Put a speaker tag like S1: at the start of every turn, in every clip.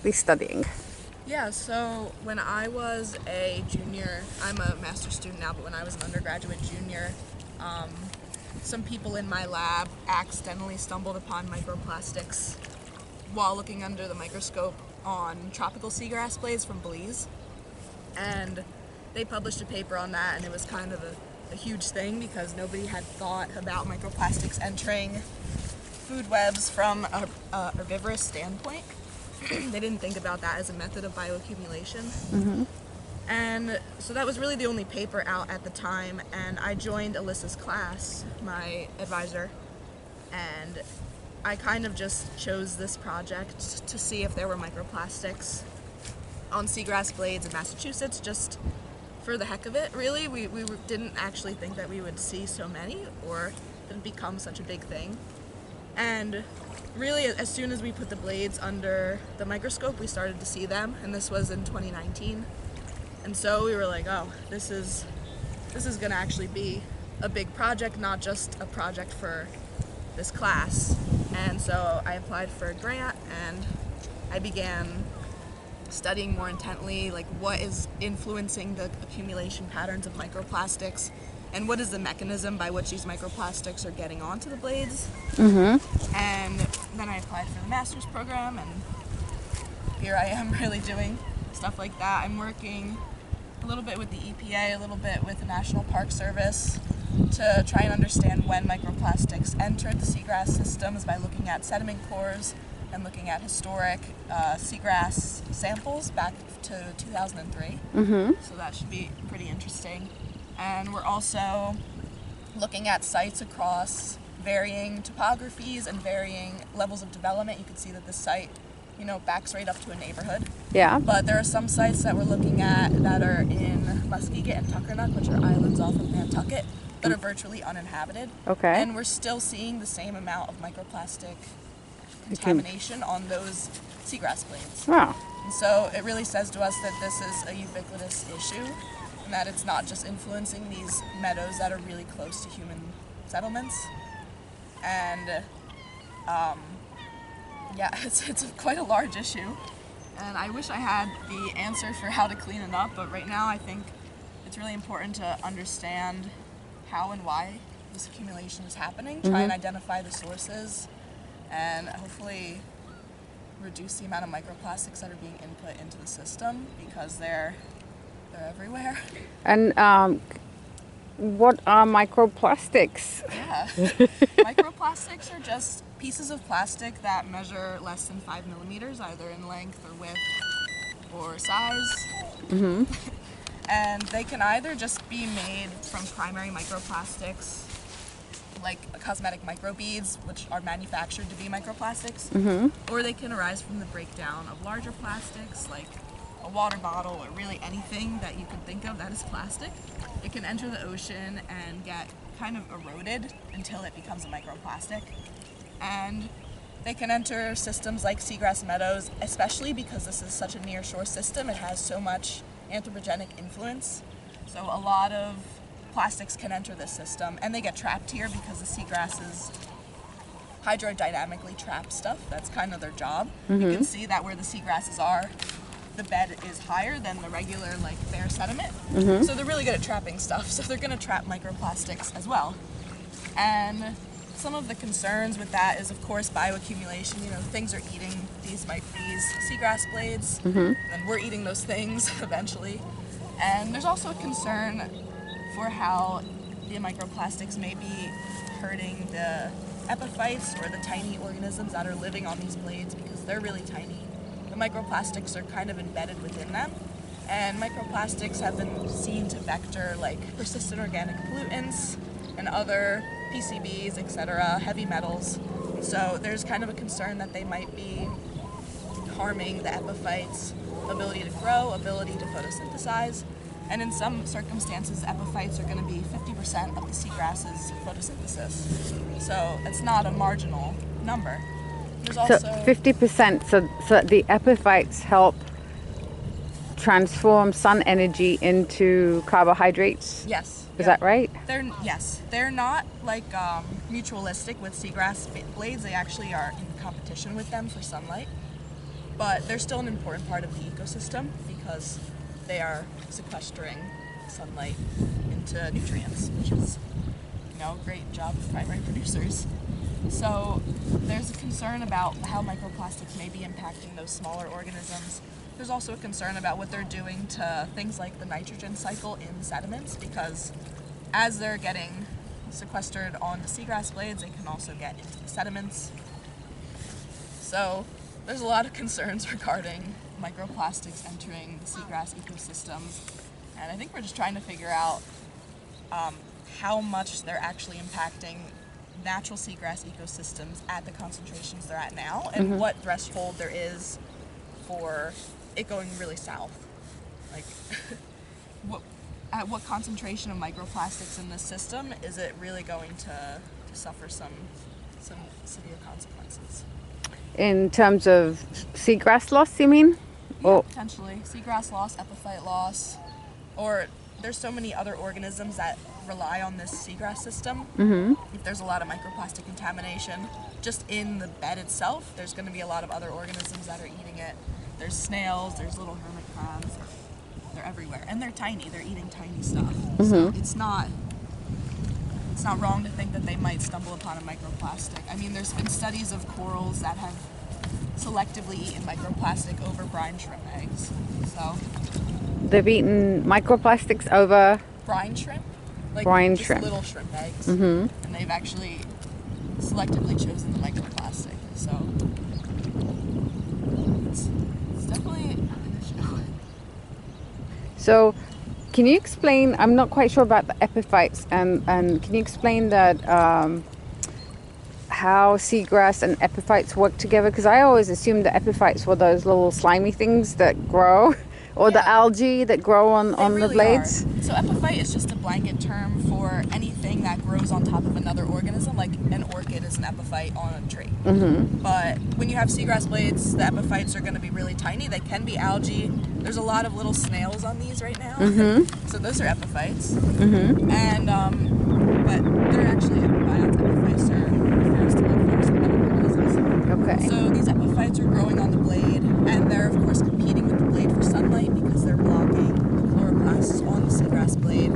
S1: exactly studying?
S2: Yeah, so when I was a junior, I'm a master's student now, but when I was an undergraduate junior, some people in my lab accidentally stumbled upon microplastics while looking under the microscope on tropical seagrass blades from Belize. And they published a paper on that, and it was kind of a huge thing because nobody had thought about microplastics entering food webs from a herbivorous standpoint. They didn't think about that as a method of bioaccumulation. And so that was really the only paper out at the time, and I joined Alyssa's class, my advisor, and I kind of just chose this project to see if there were microplastics on seagrass blades in Massachusetts, just for the heck of it, really. We didn't actually think that we would see so many or that it become such a big thing. And really, as soon as we put the blades under the microscope, we started to see them, and this was in 2019. And so we were like, oh, this is going to actually be a big project, not just a project for this class. And so I applied for a grant, and I began studying more intently, like what is influencing the accumulation patterns of microplastics, and what is the mechanism by which these microplastics are getting onto the blades. And then I applied for the master's program, and here I am really doing stuff like that. I'm working a little bit with the EPA, a little bit with the National Park Service to try and understand when microplastics entered the seagrass systems by looking at sediment cores and looking at historic seagrass samples back to 2003. So that should be pretty interesting. And we're also looking at sites across varying topographies and varying levels of development. You can see that this site, backs right up to a neighborhood.
S1: Yeah.
S2: But there are some sites that we're looking at that are in Muskeget and Tuckernuck, which are islands off of Nantucket, that are virtually uninhabited.
S1: Okay.
S2: And we're still seeing the same amount of microplastic contamination on those seagrass blades.
S1: Wow.
S2: And so it really says to us that this is a ubiquitous issue, and that it's not just influencing these meadows that are really close to human settlements. And it's quite a large issue, and I wish I had the answer for how to clean it up, but right now I think it's really important to understand how and why this accumulation is happening, try and identify the sources, and hopefully reduce the amount of microplastics that are being input into the system, because they're everywhere.
S1: And what are microplastics?
S2: Yeah. Microplastics are just pieces of plastic that measure less than 5 millimeters, either in length or width or size. And they can either just be made from primary microplastics, like cosmetic microbeads, which are manufactured to be microplastics, or they can arise from the breakdown of larger plastics, like a water bottle or really anything that you can think of that is plastic. It can enter the ocean and get kind of eroded until it becomes a microplastic. And they can enter systems like seagrass meadows, especially because this is such a near-shore system. It has so much anthropogenic influence. So a lot of plastics can enter this system, and they get trapped here because the seagrasses hydrodynamically trap stuff. That's kind of their job. You can see that where the seagrasses are, the bed is higher than the regular bare sediment. So they're really good at trapping stuff. So they're going to trap microplastics as well. And some of the concerns with that is, of course, bioaccumulation. Things are eating these seagrass blades, and we're eating those things eventually. And there's also a concern for how the microplastics may be hurting the epiphytes, or the tiny organisms that are living on these blades, because they're really tiny. The microplastics are kind of embedded within them, and microplastics have been seen to vector persistent organic pollutants and other PCBs, etc., heavy metals. So there's kind of a concern that they might be harming the epiphytes' ability to grow, ability to photosynthesize, and in some circumstances, epiphytes are going to be 50% of the seagrass's photosynthesis. So it's not a marginal number. There's also
S1: 50%, so the epiphytes help transform sun energy into carbohydrates?
S2: Yes.
S1: Is that right?
S2: They're not mutualistic with seagrass blades. They actually are in competition with them for sunlight. but they're still an important part of the ecosystem because they are sequestering sunlight into nutrients, which is, a great job of primary producers. So there's a concern about how microplastics may be impacting those smaller organisms. There's also a concern about what they're doing to things like the nitrogen cycle in sediments, because as they're getting sequestered onto seagrass blades, they can also get into the sediments. So there's a lot of concerns regarding microplastics entering the seagrass ecosystems, and I think we're just trying to figure out how much they're actually impacting natural seagrass ecosystems at the concentrations they're at now, and what threshold there is for it going really south. Like, at what concentration of microplastics in this system is it really going to suffer some severe consequences?
S1: In terms of seagrass loss, you mean?
S2: Yeah, potentially. Seagrass loss, epiphyte loss, or there's so many other organisms that rely on this seagrass system. If there's a lot of microplastic contamination just in the bed itself, there's going to be a lot of other organisms that are eating it. There's snails, there's little hermit crabs, they're everywhere, and they're tiny, they're eating tiny stuff. So it's not wrong to think that they might stumble upon a microplastic. I mean, there's been studies of corals that have selectively eaten microplastic over brine shrimp eggs. So
S1: they've eaten microplastics over
S2: brine shrimp, like
S1: brine
S2: just
S1: shrimp.
S2: little shrimp eggs, and they've actually selectively chosen the microplastic. So it's definitely an issue.
S1: So can you explain, I'm not quite sure about the epiphytes, and can you explain that how seagrass and epiphytes work together? Because I always assumed the epiphytes were those little slimy things that grow, or the algae that grow on the blades.
S2: So epiphyte is just a blanket term for anything that grows on top of another organism, like an orchid is an epiphyte on a tree. But when you have seagrass blades, the epiphytes are going to be really tiny. They can be algae. There's a lot of little snails on these right now. So those are epiphytes. And but they're actually epiphytes. Epiphytes refers to like photosynthetic organisms.
S1: Okay.
S2: So these epiphytes are growing on the blade, and they're of course competing with the blade for sunlight because they're blocking the chloroplasts on the seagrass blade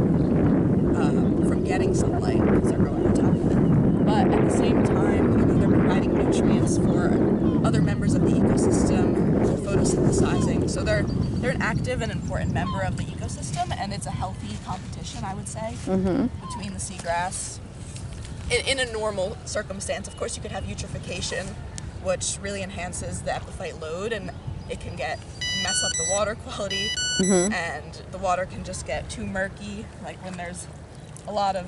S2: from getting sunlight because they're growing on top of it. But at the same time, they're providing nutrients for other members of the ecosystem, photosynthesizing. So they're an active and important member of the ecosystem, and it's a healthy competition, I would say, between the seagrass. In a normal circumstance, of course, you could have eutrophication, which really enhances the epiphyte load, and it can mess up the water quality, and the water can just get too murky, like when there's a lot of,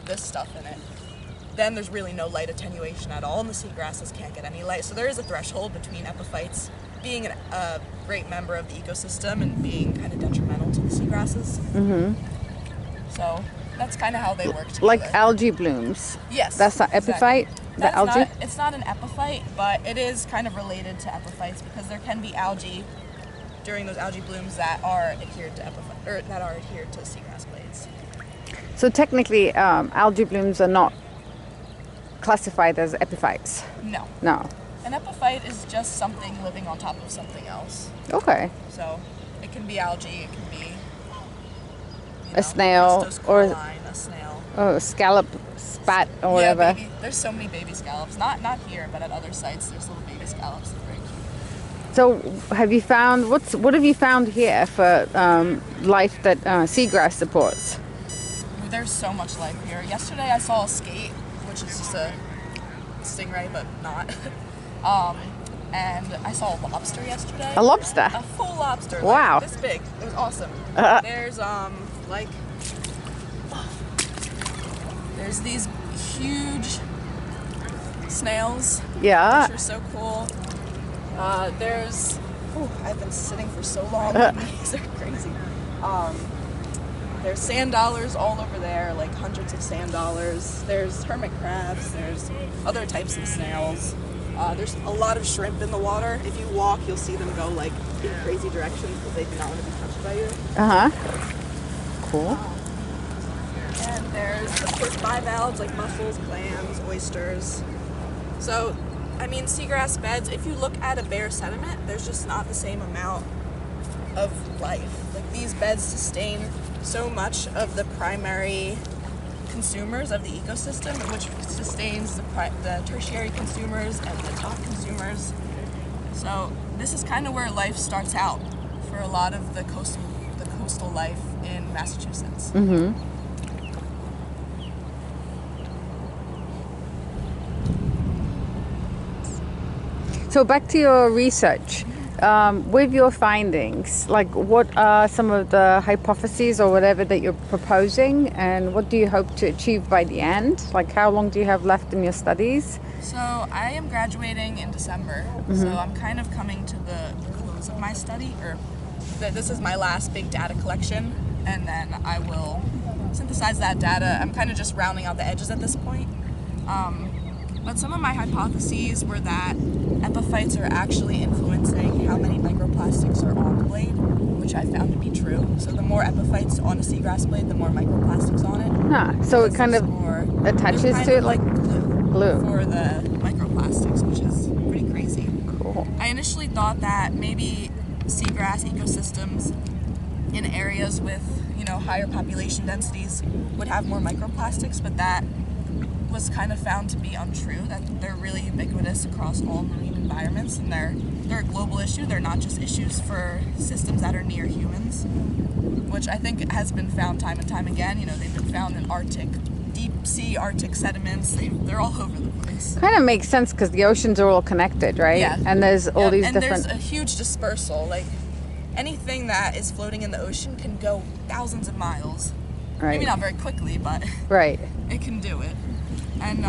S2: this stuff in it. Then there's really no light attenuation at all, and the seagrasses can't get any light. So there is a threshold between epiphytes being a great member of the ecosystem and being kind of detrimental to the seagrasses. So that's kind of how they work together.
S1: Like algae blooms.
S2: Yes.
S1: That's an epiphyte? The algae?
S2: It's not an epiphyte, but it is kind of related to epiphytes because there can be algae during those algae blooms that are adhered to seagrass blades.
S1: So technically, algae blooms are not classified as epiphytes?
S2: No.
S1: No.
S2: An epiphyte is just something living on top of something else.
S1: Okay.
S2: So it can be algae, it can be
S1: a snail, or
S2: a snail.
S1: Oh, scallop, spat, or whatever.
S2: There's so many baby scallops. Not here, but at other sites, there's little baby scallops. They're very cute.
S1: So, have you found what have you found here for life that seagrass supports?
S2: There's so much life here. Yesterday, I saw a skate, which is just a stingray, but not. And I saw a lobster yesterday.
S1: A lobster?
S2: A full lobster.
S1: Wow.
S2: Like this big. It was awesome. There's there's these huge snails.
S1: Yeah.
S2: Which are so cool. I've been sitting for so long. These are crazy. There's sand dollars all over there, like hundreds of sand dollars. There's hermit crabs. There's other types of snails. There's a lot of shrimp in the water. If you walk, you'll see them go like in crazy directions because they do not want to be touched by you.
S1: Cool.
S2: And there's, of course, bivalves like mussels, clams, oysters. So I mean, seagrass beds, if you look at a bare sediment, there's just not the same amount of life. Like, these beds sustain so much of the primary consumers of the ecosystem, which sustains the tertiary consumers and the top consumers. So this is kind of where life starts out for a lot of the coastal life in Massachusetts.
S1: Mm-hmm. So back to your research. With your findings, like, what are some of the hypotheses or whatever that you're proposing, and what do you hope to achieve by the end? Like, how long do you have left in your studies?
S2: So I am graduating in December, so I'm kind of coming to the close of my study, or this is my last big data collection, and then I will synthesize that data. I'm kind of just rounding out the edges at this point. But some of my hypotheses were that epiphytes are actually influencing how many microplastics are on the blade, which I found to be true. So the more epiphytes on a seagrass blade, the more microplastics on it.
S1: So it kind of attaches to it like glue
S2: for the microplastics, which is pretty crazy.
S1: Cool.
S2: I initially thought that maybe seagrass ecosystems in areas with, higher population densities would have more microplastics, but that was kind of found to be untrue, that they're really ubiquitous across all marine environments, and they're a global issue. They're not just issues for systems that are near humans, which I think has been found time and time again. They've been found in deep sea Arctic sediments. They're all over the place.
S1: Kind of makes sense because the oceans are all connected, right?
S2: Yeah.
S1: And there's all these different...
S2: And there's a huge dispersal. Like, anything that is floating in the ocean can go thousands of miles.
S1: Right.
S2: Maybe not very quickly, but
S1: right.
S2: It can do it. And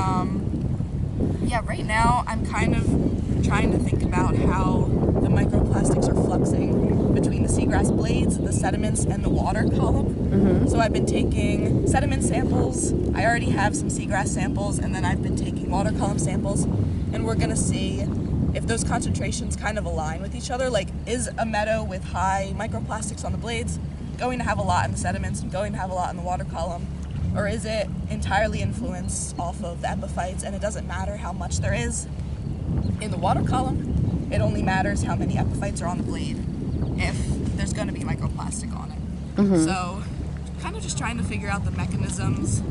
S2: right now I'm kind of trying to think about how the microplastics are fluxing between the seagrass blades, the sediments, and the water column.
S1: Mm-hmm.
S2: So I've been taking sediment samples. I already have some seagrass samples, and then I've been taking water column samples, and we're going to see if those concentrations kind of align with each other. Like, is a meadow with high microplastics on the blades going to have a lot in the sediments and going to have a lot in the water column? Or is it entirely influenced off of the epiphytes, and it doesn't matter how much there is in the water column? It only matters how many epiphytes are on the blade if there's going to be microplastic on it.
S1: Mm-hmm.
S2: So kind of just trying to figure out the mechanisms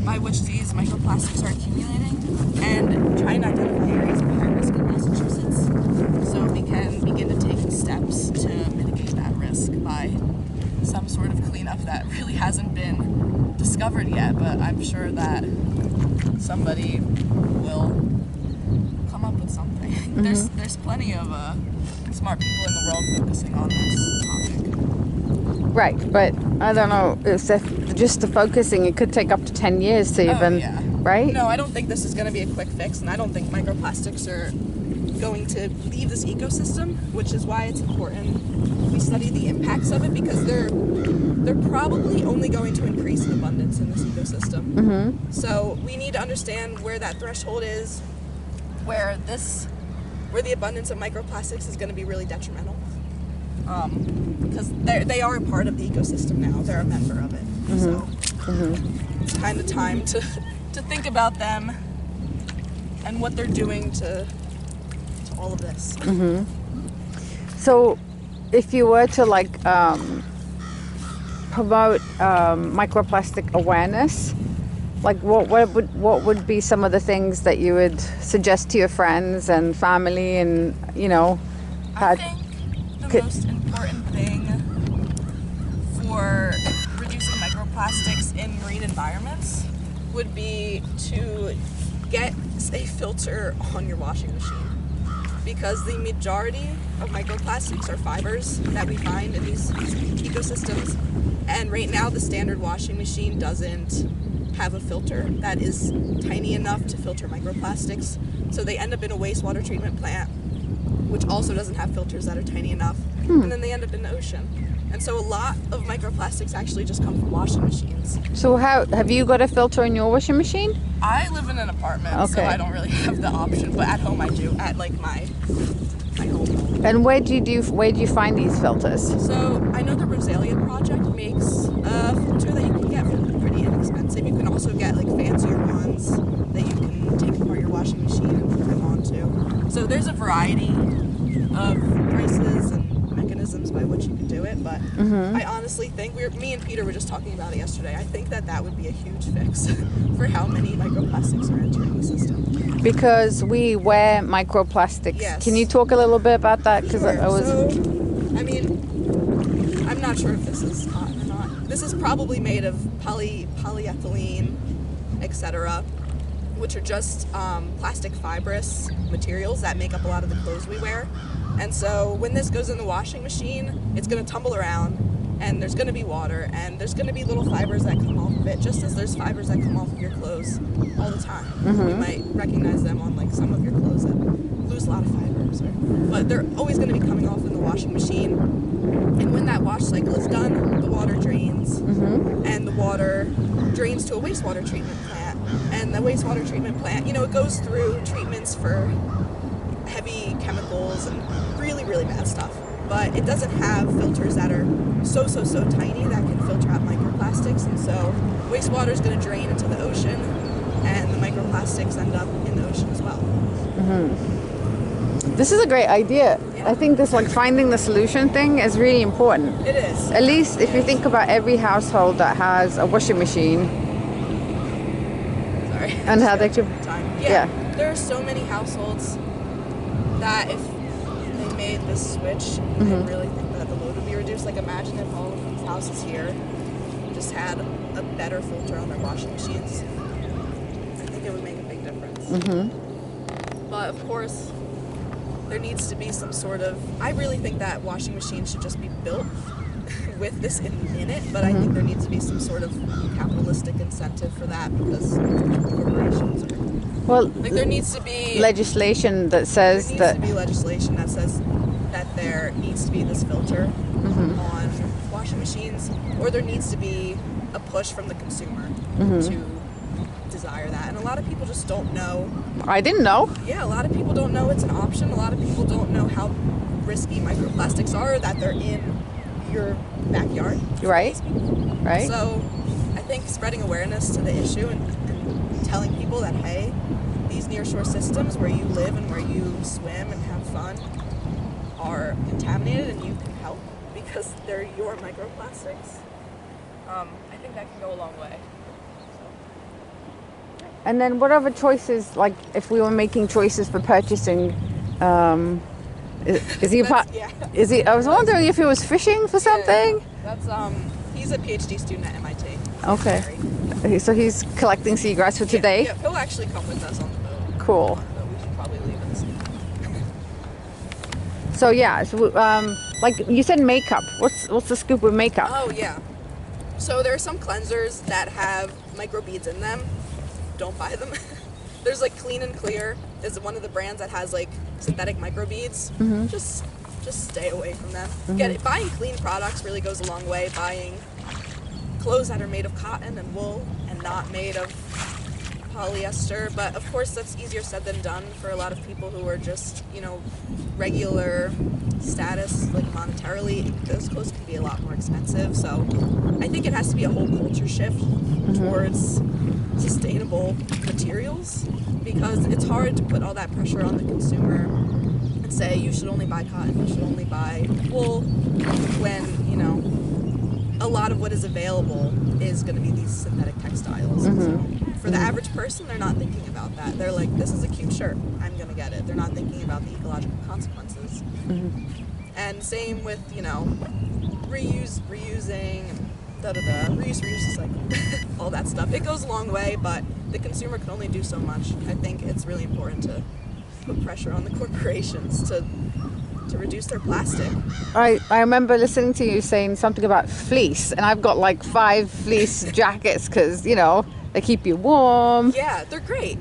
S2: by which these microplastics are accumulating, and trying to identify areas of high risk in Massachusetts so we can begin to take steps to mitigate that risk by some sort of cleanup that really hasn't been discovered yet, but I'm sure that somebody will come up with something. Mm-hmm. There's plenty of smart people in the world focusing on this topic.
S1: Right, but I don't know, if just the focusing, it could take up to 10 years to even, right?
S2: No, I don't think this is going to be a quick fix, and I don't think microplastics are going to leave this ecosystem, which is why it's important we study the impacts of it, because they're probably only going to increase in abundance in this ecosystem.
S1: Mm-hmm.
S2: So we need to understand where that threshold is, where the abundance of microplastics is going to be really detrimental. Because they are a part of the ecosystem now. They're a member of it. Mm-hmm. So it's kind of time to think about them and what they're doing to all of this.
S1: Mm-hmm. So if you were to promote microplastic awareness, like what would be some of the things that you would suggest to your friends and family, and
S2: I think the most important thing for reducing microplastics in marine environments would be to get a filter on your washing machine, because the majority of microplastics are fibers that we find in these ecosystems, and right now the standard washing machine doesn't have a filter that is tiny enough to filter microplastics, so they end up in a wastewater treatment plant, which also doesn't have filters that are tiny enough, and then they end up in the ocean. And so a lot of microplastics actually just come from washing machines.
S1: So have you got a filter in your washing machine?
S2: I live in an apartment, so I don't really have the option, but at home I do, at like my home.
S1: And where do you find these filters?
S2: So I know the Rosalia Project makes a filter that you can get for pretty inexpensive. You can also get like fancier ones that you can take apart your washing machine and put them on. So there's a variety of prices and mechanisms by which you can do it, but I honestly think me and Peter were just talking about it yesterday. I think that would be a huge fix for how many microplastics are entering the system.
S1: Because we wear microplastics.
S2: Yes.
S1: Can you talk a little bit about that? Because
S2: Sure.
S1: I was.
S2: So, I mean, I'm not sure if this is cotton or not. This is probably made of polyethylene, etc., which are just plastic fibrous materials that make up a lot of the clothes we wear. And so when this goes in the washing machine, it's going to tumble around, and there's going to be water, and there's going to be little fibers that come off of it, just as there's fibers that come off of your clothes all the time. You might recognize them on like some of your clothes that lose a lot of fibers, but they're always going to be coming off in the washing machine. And when that wash cycle is done, the water drains, and the water drains to a wastewater treatment plant. And the wastewater treatment plant, it goes through treatments for heavy chemicals and really, really bad stuff. But it doesn't have filters that are so tiny that can filter out microplastics. And so wastewater is going to drain into the ocean, and the microplastics end up in the ocean as well.
S1: This is a great idea.
S2: Yeah.
S1: I think this finding the solution thing is really important.
S2: It is.
S1: At least if you think about every household that has a washing machine.
S2: Sorry.
S1: And how they could.
S2: Yeah. There are so many households that if they made this switch, I really think that the load would be reduced. Like, imagine if all of these houses here just had a better filter on their washing machines. I think it would make a big difference. But of course, there needs to be some sort of. I really think that washing machines should just be built with this in it, but I think there needs to be some sort of capitalistic incentive for that, because corporations are.
S1: Well,
S2: Like, there needs to be
S1: legislation that says
S2: there needs
S1: that.
S2: to be legislation that says that there needs to be this filter on washing machines, or there needs to be a push from the consumer to desire that. And a lot of people just don't know.
S1: I didn't know.
S2: Yeah, a lot of people don't know it's an option. A lot of people don't know how risky microplastics are, that they're in your backyard.
S1: Right. Right.
S2: So I think spreading awareness to the issue and telling people that, hey, these nearshore systems where you live and where you swim and have fun are contaminated, and you can help because they're your microplastics. I think that can go a long way.
S1: And then what other choices, like if we were making choices for purchasing, is he part?
S2: Yeah.
S1: Is he? I was wondering if he was fishing for something.
S2: Yeah, that's he's a PhD student at MIT.
S1: Okay. So he's collecting seagrass for today.
S2: Yeah, he'll actually come with us on the boat.
S1: Cool.
S2: But we should probably leave it.
S1: So yeah, so, like you said, makeup. What's the scoop with makeup?
S2: Oh yeah. So there are some cleansers that have microbeads in them. Don't buy them. There's like Clean and Clear is one of the brands that has like synthetic microbeads. Just stay away from them. Buying clean products really goes a long way. Buying clothes that are made of cotton and wool and not made of polyester. But of course that's easier said than done for a lot of people who are just, regular status, like monetarily. Those clothes can be a lot more expensive. So I think it has to be a whole culture shift towards sustainable materials, because it's hard to put all that pressure on the consumer and say you should only buy cotton, you should only buy wool, when a lot of what is available is going to be these synthetic textiles. So for the average person, they're not thinking about that. They're like, this is a cute shirt, I'm going to get it. They're not thinking about the ecological consequences. And same with reusing, reuse, recycle, all that stuff. It goes a long way, but the consumer can only do so much. I think it's really important to put pressure on the corporations to reduce their plastic.
S1: I remember listening to you saying something about fleece, and I've got like 5 fleece jackets because they keep you warm.
S2: Yeah, they're great.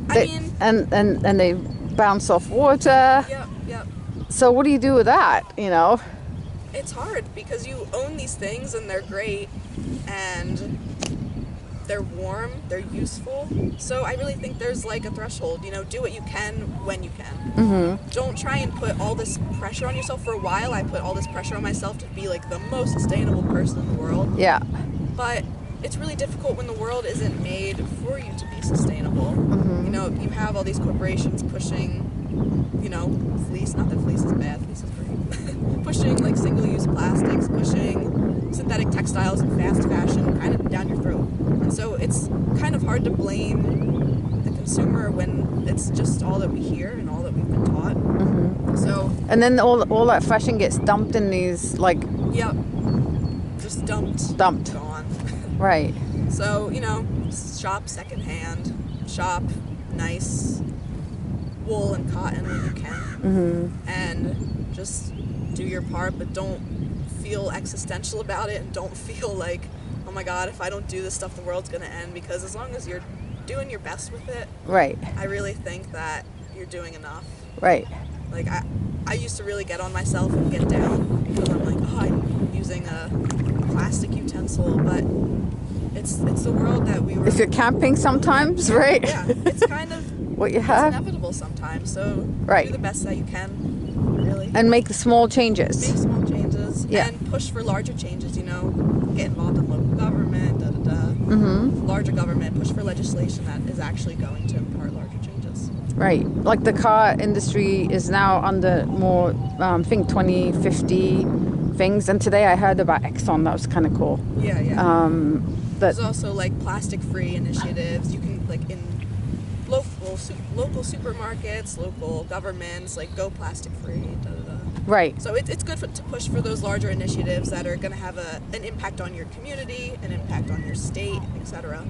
S1: And they bounce off water.
S2: Yep.
S1: So what do you do with that?
S2: It's hard because you own these things and they're great and they're warm, they're useful. So I really think there's like a threshold, do what you can when you can. Don't try and put all this pressure on yourself. For a while I put all this pressure on myself to be like the most sustainable person in the world.
S1: Yeah.
S2: But it's really difficult when the world isn't made for you to be sustainable. You have all these corporations pushing you know, fleece, not that fleece is bad, fleece is great, pushing like single-use plastics, pushing synthetic textiles and fast fashion kind of down your throat. And so it's kind of hard to blame the consumer when it's just all that we hear and all that we've been taught. So,
S1: and then all that fashion gets dumped in these, like,
S2: yep, just dumped, gone.
S1: Right.
S2: So, you know, shop secondhand, shop nice wool and cotton when you can, and just do your part, but don't feel existential about it, and don't feel like, oh my god, if I don't do this stuff, the world's gonna end. Because as long as you're doing your best with it,
S1: right,
S2: I really think that you're doing enough.
S1: Right.
S2: Like, I used to really get on myself and get down because I'm like, oh, I'm using a plastic utensil, but it's the world that we were.
S1: If you're camping sometimes, right?
S2: Yeah, it's kind of
S1: what you have.
S2: It's inevitable sometimes, so
S1: right.
S2: do the best that you can, really.
S1: And make small changes.
S2: Make small changes,
S1: yeah.
S2: And push for larger changes, you know, get involved in local government, larger government, push for legislation that is actually going to impart larger changes.
S1: Right, like the car industry is now under more, I think 2050 things, and today I heard about Exxon, that was kind of cool.
S2: Yeah. There's also like plastic-free initiatives. You can, like, in local supermarkets, local governments, like, go plastic-free.
S1: Right.
S2: So it's good to push for those larger initiatives that are going to have an impact on your community, an impact on your state, etc.